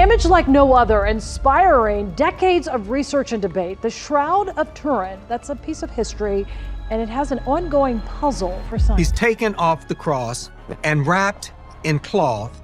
image like no other, inspiring decades of research and debate. The Shroud of Turin, that's a piece of history, and it has an ongoing puzzle for science. He's taken off the cross and wrapped in cloth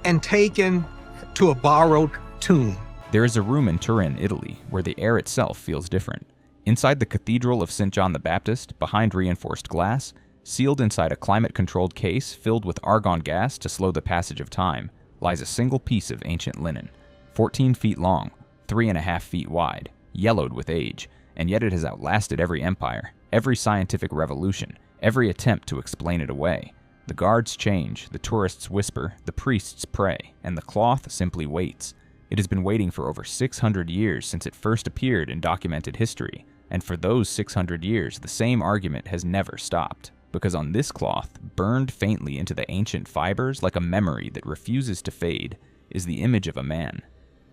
and taken to a borrowed tomb. There is a room in Turin, Italy, where the air itself feels different. Inside the Cathedral of St. John the Baptist, behind reinforced glass, sealed inside a climate-controlled case filled with argon gas to slow the passage of time, lies a single piece of ancient linen, 14 feet long, 3.5 feet wide, yellowed with age, and yet it has outlasted every empire, every scientific revolution, every attempt to explain it away. The guards change, the tourists whisper, the priests pray, and the cloth simply waits. It has been waiting for over 600 years since it first appeared in documented history, and for those 600 years, the same argument has never stopped. Because on this cloth, burned faintly into the ancient fibers like a memory that refuses to fade, is the image of a man.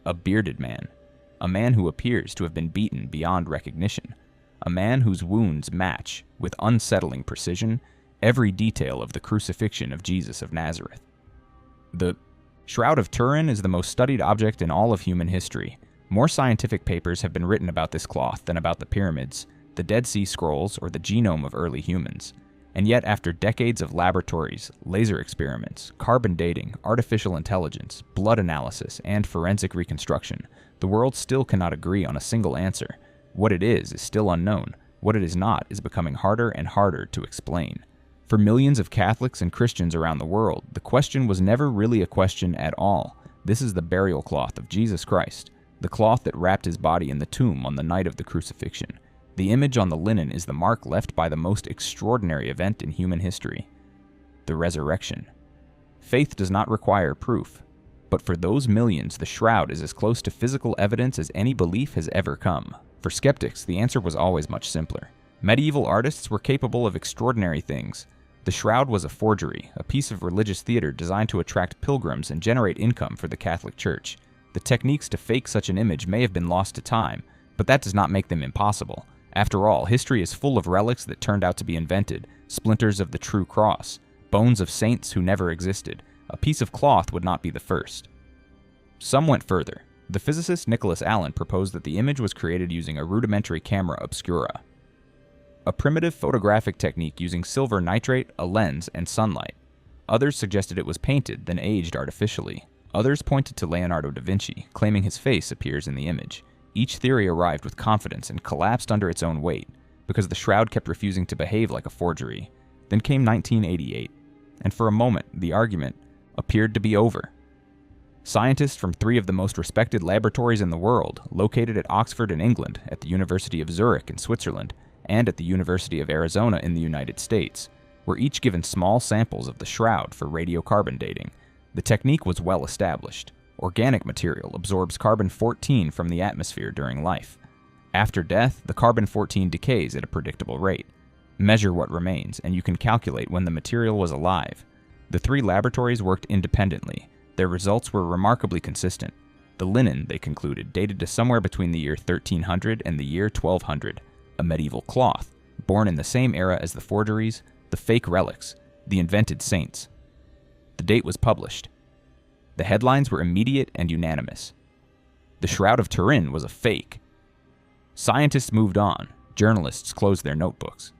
A bearded man. A man who appears to have been beaten beyond recognition. A man whose wounds match, with unsettling precision, every detail of the crucifixion of Jesus of Nazareth. The Shroud of Turin is the most studied object in all of human history. More scientific papers have been written about this cloth than about the pyramids, the Dead Sea Scrolls, or the genome of early humans. And yet, after decades of laboratories, laser experiments, carbon dating, artificial intelligence, blood analysis, and forensic reconstruction, the world still cannot agree on a single answer. What it is still unknown. What it is not is becoming harder and harder to explain. For millions of Catholics and Christians around the world, the question was never really a question at all. This is the burial cloth of Jesus Christ, the cloth that wrapped his body in the tomb on the night of the crucifixion. The image on the linen is the mark left by the most extraordinary event in human history, the resurrection. Faith does not require proof, but for those millions, the shroud is as close to physical evidence as any belief has ever come. For skeptics, the answer was always much simpler. Medieval artists were capable of extraordinary things. The shroud was a forgery, a piece of religious theater designed to attract pilgrims and generate income for the Catholic Church. The techniques to fake such an image may have been lost to time, but that does not make them impossible. After all, history is full of relics that turned out to be invented, splinters of the true cross, bones of saints who never existed. A piece of cloth would not be the first. Some went further. The physicist Nicholas Allen proposed that the image was created using a rudimentary camera obscura, a primitive photographic technique using silver nitrate, a lens, and sunlight. Others suggested it was painted, then aged artificially. Others pointed to Leonardo da Vinci, claiming his face appears in the image. Each theory arrived with confidence and collapsed under its own weight, because the shroud kept refusing to behave like a forgery. Then came 1988, and for a moment, the argument appeared to be over. Scientists from 3 of the most respected laboratories in the world, located at Oxford in England, at the University of Zurich in Switzerland, and at the University of Arizona in the United States, were each given small samples of the shroud for radiocarbon dating. The technique was well established. Organic material absorbs carbon-14 from the atmosphere during life. After death, the carbon-14 decays at a predictable rate. Measure what remains, and you can calculate when the material was alive. The 3 laboratories worked independently. Their results were remarkably consistent. The linen, they concluded, dated to somewhere between the year 1300 and the year 1200. A medieval cloth, born in the same era as the forgeries, the fake relics, the invented saints. The date was published. The headlines were immediate and unanimous. The Shroud of Turin was a fake. Scientists moved on. Journalists closed their notebooks.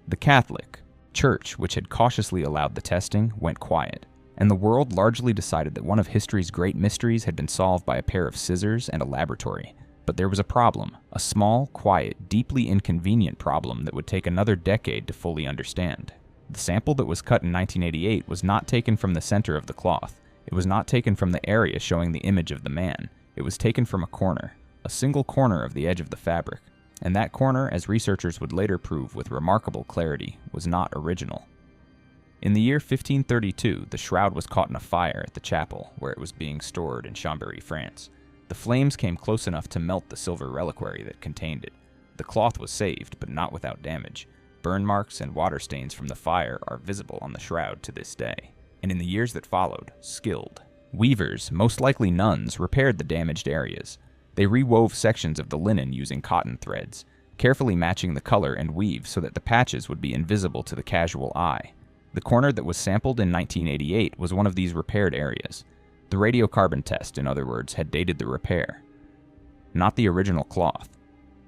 The Catholic Church, which had cautiously allowed the testing, went quiet, and the world largely decided that one of history's great mysteries had been solved by a pair of scissors and a laboratory. But there was a problem, a small, quiet, deeply inconvenient problem that would take another decade to fully understand. The sample that was cut in 1988 was not taken from the center of the cloth. It was not taken from the area showing the image of the man. It was taken from a corner, a single corner of the edge of the fabric. And that corner, as researchers would later prove with remarkable clarity, was not original. In the year 1532, the shroud was caught in a fire at the chapel where it was being stored in Chambéry, France. The flames came close enough to melt the silver reliquary that contained it. The cloth was saved, but not without damage. Burn marks and water stains from the fire are visible on the shroud to this day. And in the years that followed, skilled weavers, most likely nuns, repaired the damaged areas. They rewove sections of the linen using cotton threads, carefully matching the color and weave so that the patches would be invisible to the casual eye. The corner that was sampled in 1988 was one of these repaired areas. The radiocarbon test, in other words, had dated the repair. Not the original cloth.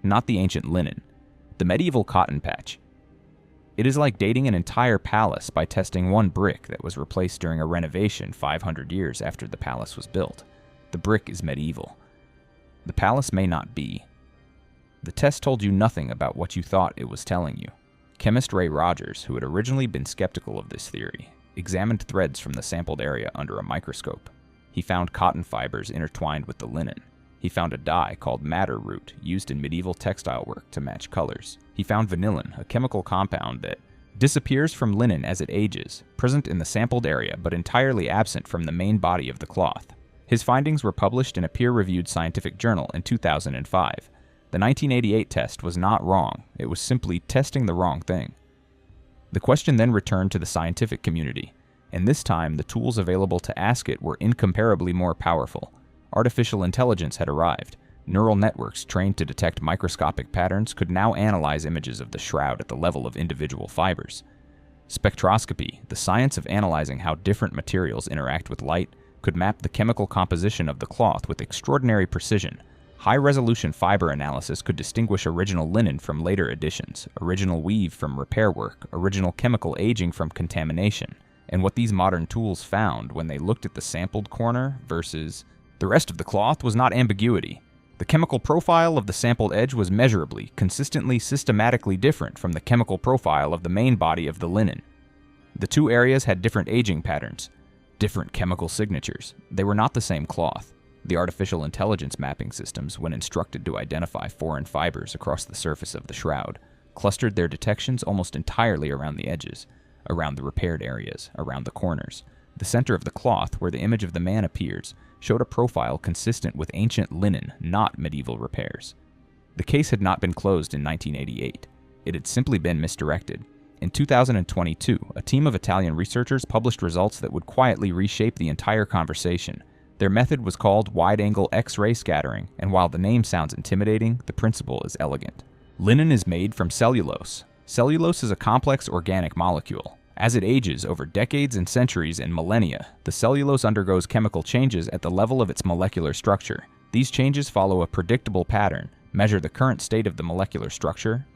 Not the ancient linen. The medieval cotton patch. It is like dating an entire palace by testing one brick that was replaced during a renovation 500 years after the palace was built. The brick is medieval. The palace may not be. The test told you nothing about what you thought it was telling you. Chemist Ray Rogers, who had originally been skeptical of this theory, examined threads from the sampled area under a microscope. He found cotton fibers intertwined with the linen. He found a dye called madder root used in medieval textile work to match colors. He found vanillin, a chemical compound that disappears from linen as it ages, present in the sampled area but entirely absent from the main body of the cloth. His findings were published in a peer-reviewed scientific journal in 2005. The 1988 test was not wrong, it was simply testing the wrong thing. The question then returned to the scientific community, and this time the tools available to ask it were incomparably more powerful. Artificial intelligence had arrived. Neural networks trained to detect microscopic patterns could now analyze images of the shroud at the level of individual fibers. Spectroscopy, the science of analyzing how different materials interact with light, could map the chemical composition of the cloth with extraordinary precision. High-resolution fiber analysis could distinguish original linen from later additions, original weave from repair work, original chemical aging from contamination. And what these modern tools found when they looked at the sampled corner versus the rest of the cloth was not ambiguity. The chemical profile of the sampled edge was measurably, consistently, systematically different from the chemical profile of the main body of the linen. The two areas had different aging patterns, different chemical signatures. They were not the same cloth. The artificial intelligence mapping systems, when instructed to identify foreign fibers across the surface of the shroud, clustered their detections almost entirely around the edges, around the repaired areas, around the corners. The center of the cloth, where the image of the man appears, showed a profile consistent with ancient linen, not medieval repairs. The case had not been closed in 1988. It had simply been misdirected. In 2022, a team of Italian researchers published results that would quietly reshape the entire conversation. Their method was called wide-angle X-ray scattering, and while the name sounds intimidating, the principle is elegant. Linen is made from cellulose. Cellulose is a complex organic molecule. As it ages over decades and centuries and millennia, the cellulose undergoes chemical changes at the level of its molecular structure. These changes follow a predictable pattern, measure the current state of the molecular structure,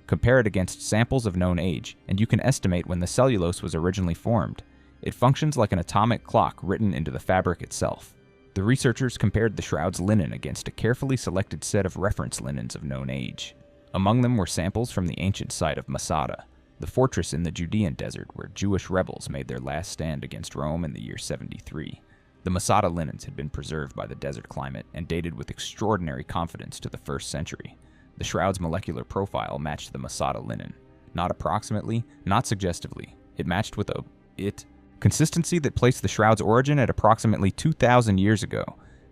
compare it against samples of known age, and you can estimate when the cellulose was originally formed. It functions like an atomic clock written into the fabric itself. The researchers compared the shroud's linen against a carefully selected set of reference linens of known age. Among them were samples from the ancient site of Masada, the fortress in the Judean desert where Jewish rebels made their last stand against Rome in the year 73. The Masada linens had been preserved by the desert climate and dated with extraordinary confidence to the 1st century. The shroud's molecular profile matched the Masada linen. Not approximately, not suggestively. It matched with consistency that placed the shroud's origin at approximately 2,000 years ago.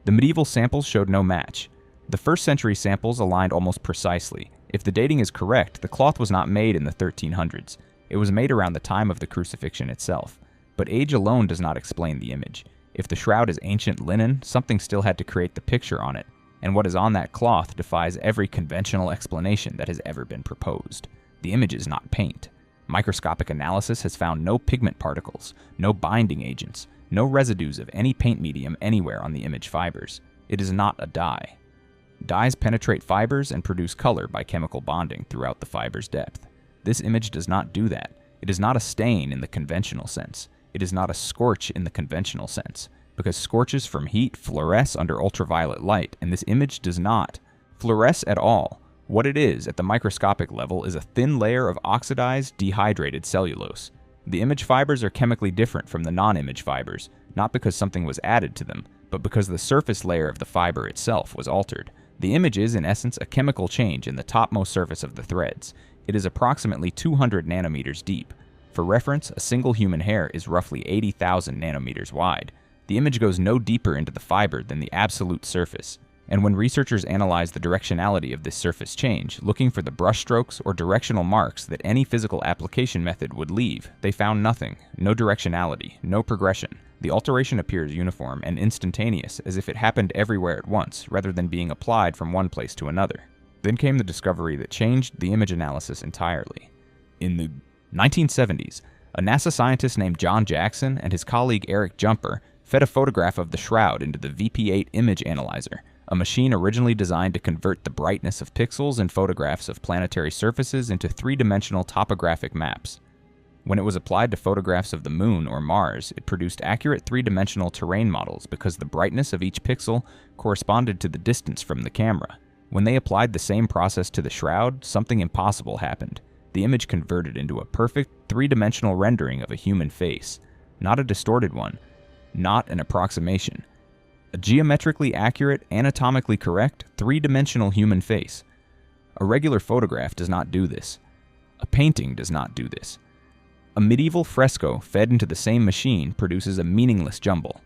The medieval samples showed no match. The 1st century samples aligned almost precisely. If the dating is correct, the cloth was not made in the 1300s. It was made around the time of the crucifixion itself. But age alone does not explain the image. If the shroud is ancient linen, something still had to create the picture on it, and what is on that cloth defies every conventional explanation that has ever been proposed. The image is not paint. Microscopic analysis has found no pigment particles, no binding agents, no residues of any paint medium anywhere on the image fibers. It is not a dye. Dyes penetrate fibers and produce color by chemical bonding throughout the fiber's depth. This image does not do that. It is not a stain in the conventional sense. It is not a scorch in the conventional sense, because scorches from heat fluoresce under ultraviolet light, and this image does not fluoresce at all. What it is at the microscopic level is a thin layer of oxidized, dehydrated cellulose. The image fibers are chemically different from the non-image fibers, not because something was added to them, but because the surface layer of the fiber itself was altered. The image is, in essence, a chemical change in the topmost surface of the threads. It is approximately 200 nanometers deep. For reference, a single human hair is roughly 80,000 nanometers wide. The image goes no deeper into the fiber than the absolute surface. And when researchers analyzed the directionality of this surface change, looking for the brushstrokes or directional marks that any physical application method would leave, they found nothing. No directionality, no progression. The alteration appears uniform and instantaneous, as if it happened everywhere at once, rather than being applied from one place to another. Then came the discovery that changed the image analysis entirely. In the 1970s, A NASA scientist named John Jackson and his colleague Eric Jumper fed a photograph of the shroud into the VP8 image analyzer, a machine originally designed to convert the brightness of pixels in photographs of planetary surfaces into three-dimensional topographic maps. When it was applied to photographs of the Moon or Mars, it produced accurate three-dimensional terrain models because the brightness of each pixel corresponded to the distance from the camera. When they applied the same process to the shroud, something impossible happened. The image converted into a perfect three-dimensional rendering of a human face, not a distorted one, not an approximation. A geometrically accurate, anatomically correct, three-dimensional human face. A regular photograph does not do this. A painting does not do this. A medieval fresco fed into the same machine produces a meaningless jumble.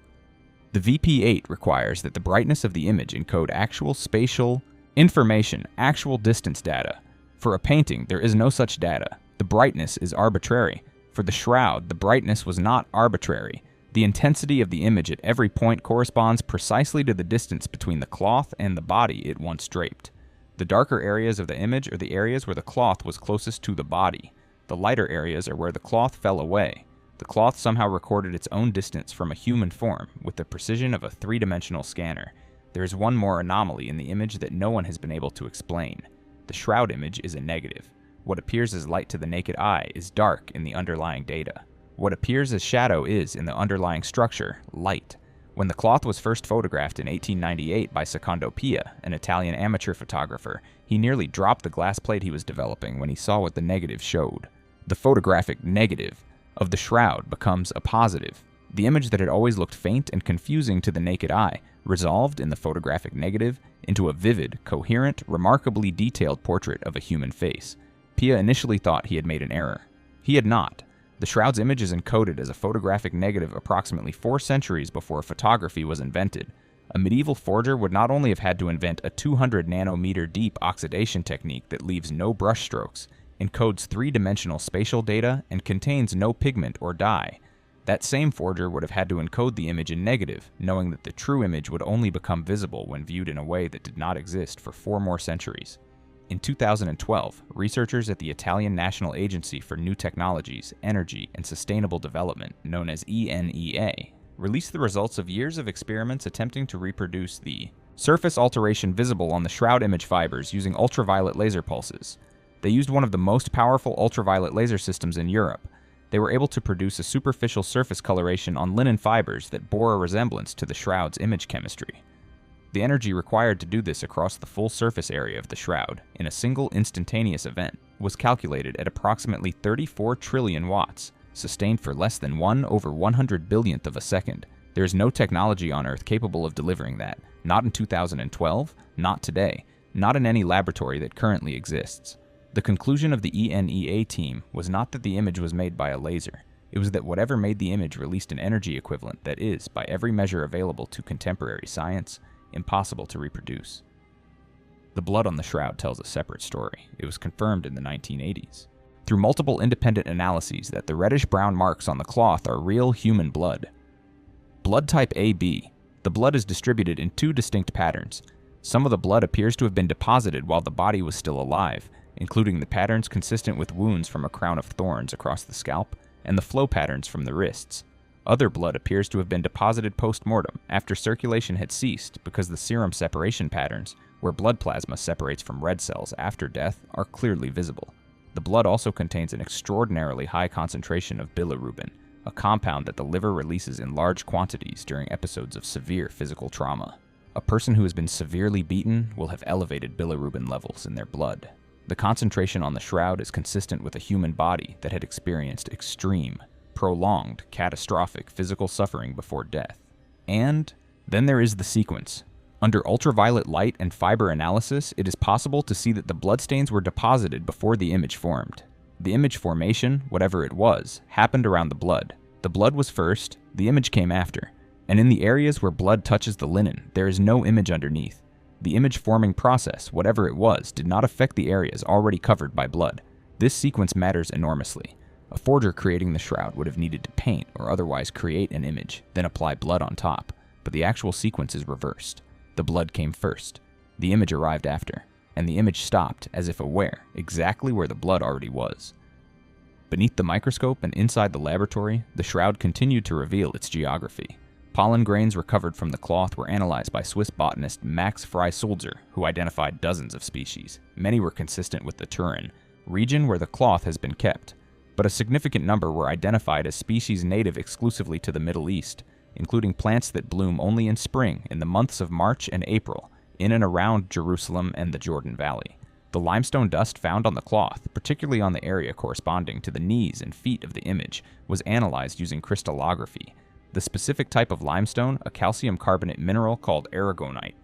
The VP8 requires that the brightness of the image encode actual spatial information, actual distance data. For a painting, there is no such data. The brightness is arbitrary. For the shroud, the brightness was not arbitrary. The intensity of the image at every point corresponds precisely to the distance between the cloth and the body it once draped. The darker areas of the image are the areas where the cloth was closest to the body. The lighter areas are where the cloth fell away. The cloth somehow recorded its own distance from a human form with the precision of a three-dimensional scanner. There is one more anomaly in the image that no one has been able to explain. The shroud image is a negative. What appears as light to the naked eye is dark in the underlying data. What appears as shadow is, in the underlying structure, light. When the cloth was first photographed in 1898 by Secondo Pia, an Italian amateur photographer, he nearly dropped the glass plate he was developing when he saw what the negative showed. The photographic negative of the shroud becomes a positive. The image that had always looked faint and confusing to the naked eye resolved in the photographic negative into a vivid, coherent, remarkably detailed portrait of a human face. Pia initially thought he had made an error. He had not. The shroud's image is encoded as a photographic negative approximately 4 centuries before photography was invented. A medieval forger would not only have had to invent a 200 nanometer deep oxidation technique that leaves no brush strokes, encodes three-dimensional spatial data, and contains no pigment or dye. That same forger would have had to encode the image in negative, knowing that the true image would only become visible when viewed in a way that did not exist for 4 more centuries. In 2012, researchers at the Italian National Agency for New Technologies, Energy, and Sustainable Development, known as ENEA, released the results of years of experiments attempting to reproduce the surface alteration visible on the shroud image fibers using ultraviolet laser pulses. They used one of the most powerful ultraviolet laser systems in Europe. They were able to produce a superficial surface coloration on linen fibers that bore a resemblance to the shroud's image chemistry. The energy required to do this across the full surface area of the shroud, in a single instantaneous event, was calculated at approximately 34 trillion watts, sustained for less than 1/100 billionth of a second. There is no technology on Earth capable of delivering that, not in 2012, not today, not in any laboratory that currently exists. The conclusion of the ENEA team was not that the image was made by a laser. It was that whatever made the image released an energy equivalent that is, by every measure available to contemporary science, impossible to reproduce. The blood on the shroud tells a separate story. It was confirmed in the 1980s. Through multiple independent analyses that the reddish-brown marks on the cloth are real human blood. Blood type AB. The blood is distributed in 2 distinct patterns. Some of the blood appears to have been deposited while the body was still alive, including the patterns consistent with wounds from a crown of thorns across the scalp and the flow patterns from the wrists. Other blood appears to have been deposited post-mortem after circulation had ceased because the serum separation patterns, where blood plasma separates from red cells after death, are clearly visible. The blood also contains an extraordinarily high concentration of bilirubin, a compound that the liver releases in large quantities during episodes of severe physical trauma. A person who has been severely beaten will have elevated bilirubin levels in their blood. The concentration on the shroud is consistent with a human body that had experienced extreme, prolonged, catastrophic physical suffering before death. And then there is the sequence. Under ultraviolet light and fiber analysis, it is possible to see that the bloodstains were deposited before the image formed. The image formation, whatever it was, happened around the blood. The blood was first, the image came after. And in the areas where blood touches the linen, there is no image underneath. The image-forming process, whatever it was, did not affect the areas already covered by blood. This sequence matters enormously. A forger creating the shroud would have needed to paint or otherwise create an image, then apply blood on top, but the actual sequence is reversed. The blood came first, the image arrived after, and the image stopped as if aware exactly where the blood already was. Beneath the microscope and inside the laboratory, the shroud continued to reveal its geography. Pollen grains recovered from the cloth were analyzed by Swiss botanist Max Frey-Sulzer, who identified dozens of species. Many were consistent with the Turin, region where the cloth has been kept, but a significant number were identified as species native exclusively to the Middle East, including plants that bloom only in spring in the months of March and April, in and around Jerusalem and the Jordan Valley. The limestone dust found on the cloth, particularly on the area corresponding to the knees and feet of the image, was analyzed using crystallography. The specific type of limestone, a calcium carbonate mineral called aragonite,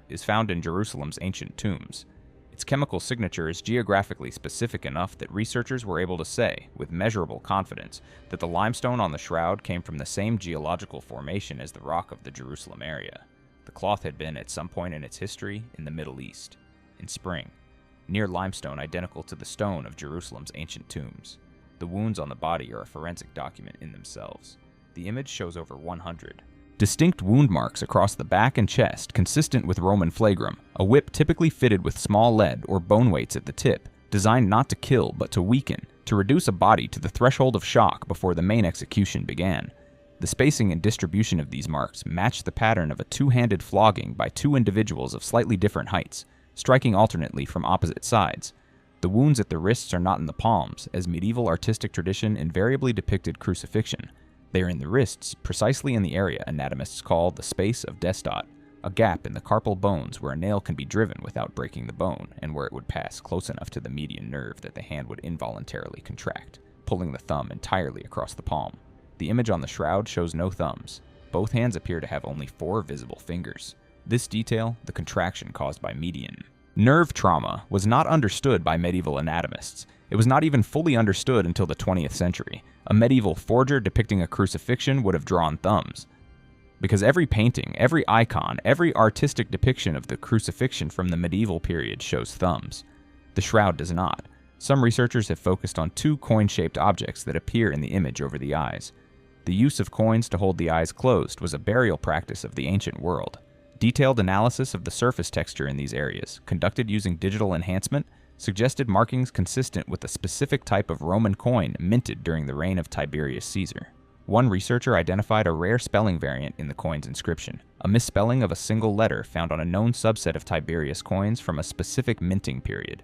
is found in Jerusalem's ancient tombs. Its chemical signature is geographically specific enough that researchers were able to say, with measurable confidence, that the limestone on the shroud came from the same geological formation as the rock of the Jerusalem area. The cloth had been, at some point in its history, in the Middle East, in spring, near limestone identical to the stone of Jerusalem's ancient tombs. The wounds on the body are a forensic document in themselves. The image shows over 100 distinct wound marks across the back and chest, consistent with Roman flagrum, a whip typically fitted with small lead or bone weights at the tip, designed not to kill but to weaken, to reduce a body to the threshold of shock before the main execution began. The spacing and distribution of these marks match the pattern of a two-handed flogging by two individuals of slightly different heights, striking alternately from opposite sides. The wounds at the wrists are not in the palms, as medieval artistic tradition invariably depicted crucifixion. They are in the wrists, precisely in the area anatomists call the space of Destot, a gap in the carpal bones where a nail can be driven without breaking the bone, and where it would pass close enough to the median nerve that the hand would involuntarily contract, pulling the thumb entirely across the palm. The image on the shroud shows no thumbs. Both hands appear to have only 4 visible fingers. This detail, the contraction caused by median nerve trauma, was not understood by medieval anatomists. It was not even fully understood until the 20th century. A medieval forger depicting a crucifixion would have drawn thumbs. Because every painting, every icon, every artistic depiction of the crucifixion from the medieval period shows thumbs. The shroud does not. Some researchers have focused on 2 coin-shaped objects that appear in the image over the eyes. The use of coins to hold the eyes closed was a burial practice of the ancient world. Detailed analysis of the surface texture in these areas, conducted using digital enhancement, suggested markings consistent with a specific type of Roman coin minted during the reign of Tiberius Caesar. One researcher identified a rare spelling variant in the coin's inscription, a misspelling of a single letter found on a known subset of Tiberius coins from a specific minting period.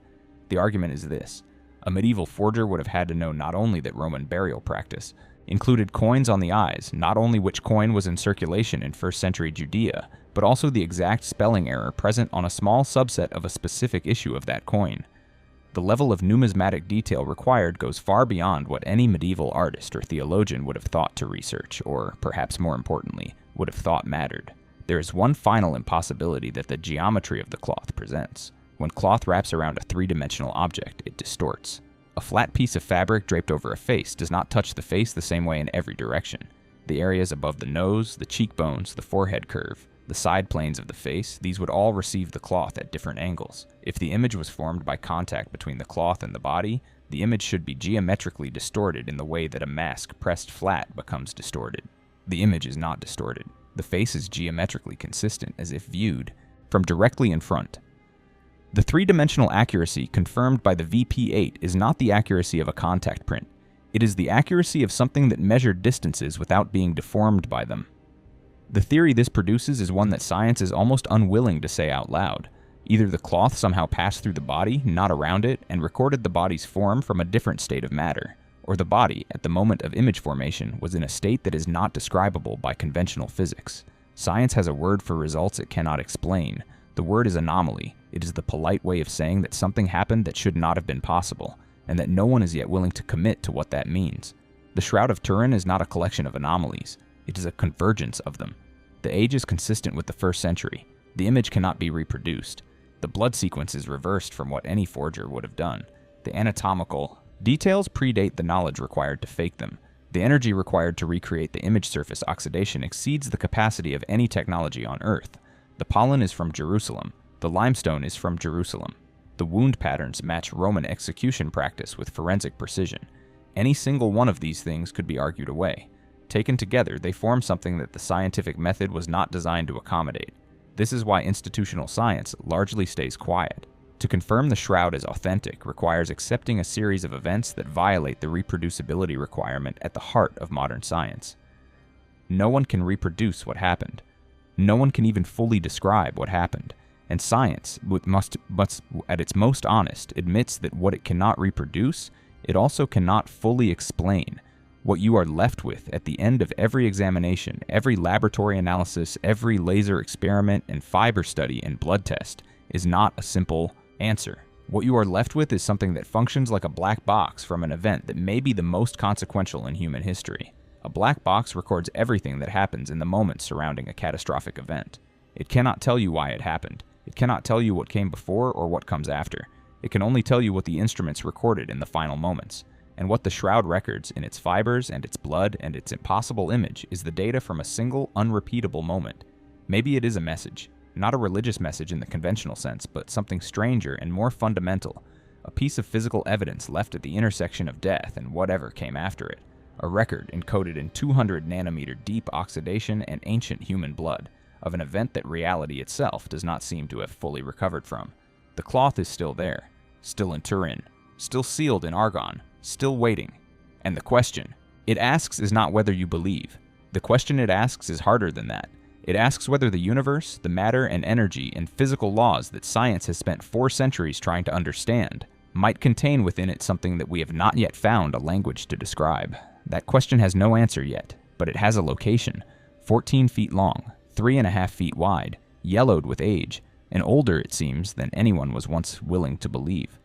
The argument is this: a medieval forger would have had to know not only that Roman burial practice included coins on the eyes, not only which coin was in circulation in 1st century Judea, but also the exact spelling error present on a small subset of a specific issue of that coin. The level of numismatic detail required goes far beyond what any medieval artist or theologian would have thought to research, or, perhaps more importantly, would have thought mattered. There is one final impossibility that the geometry of the cloth presents. When cloth wraps around a 3-dimensional object, it distorts. A flat piece of fabric draped over a face does not touch the face the same way in every direction. The areas above the nose, the cheekbones, the forehead curve, the side planes of the face, these would all receive the cloth at different angles. If the image was formed by contact between the cloth and the body, the image should be geometrically distorted in the way that a mask pressed flat becomes distorted. The image is not distorted. The face is geometrically consistent as if viewed from directly in front. The 3-dimensional accuracy confirmed by the VP8 is not the accuracy of a contact print. It is the accuracy of something that measured distances without being deformed by them. The theory this produces is one that science is almost unwilling to say out loud. Either the cloth somehow passed through the body, not around it, and recorded the body's form from a different state of matter, or the body, at the moment of image formation, was in a state that is not describable by conventional physics. Science has a word for results it cannot explain. The word is anomaly. It is the polite way of saying that something happened that should not have been possible, and that no one is yet willing to commit to what that means. The Shroud of Turin is not a collection of anomalies. It is a convergence of them. The age is consistent with the 1st century. The image cannot be reproduced. The blood sequence is reversed from what any forger would have done. The anatomical details predate the knowledge required to fake them. The energy required to recreate the image surface oxidation exceeds the capacity of any technology on Earth. The pollen is from Jerusalem. The limestone is from Jerusalem. The wound patterns match Roman execution practice with forensic precision. Any single one of these things could be argued away. Taken together, they form something that the scientific method was not designed to accommodate. This is why institutional science largely stays quiet. To confirm the shroud is authentic requires accepting a series of events that violate the reproducibility requirement at the heart of modern science. No one can reproduce what happened. No one can even fully describe what happened. And science, must, at its most honest, admits that what it cannot reproduce, it also cannot fully explain. What you are left with at the end of every examination, every laboratory analysis, every laser experiment and fiber study and blood test is not a simple answer. What you are left with is something that functions like a black box from an event that may be the most consequential in human history. A black box records everything that happens in the moment surrounding a catastrophic event. It cannot tell you why it happened. It cannot tell you what came before or what comes after. It can only tell you what the instruments recorded in the final moments. And what the shroud records in its fibers and its blood and its impossible image is the data from a single, unrepeatable moment. Maybe it is a message. Not a religious message in the conventional sense, but something stranger and more fundamental. A piece of physical evidence left at the intersection of death and whatever came after it. A record encoded in 200 nanometer deep oxidation and ancient human blood, of an event that reality itself does not seem to have fully recovered from. The cloth is still there, still in Turin, still sealed in argon, still waiting. And the question it asks is not whether you believe. The question it asks is harder than that. It asks whether the universe, the matter and energy and physical laws that science has spent 4 centuries trying to understand might contain within it something that we have not yet found a language to describe. That question has no answer yet, but it has a location, 14 feet long, 3.5 feet wide, yellowed with age, and older, it seems, than anyone was once willing to believe.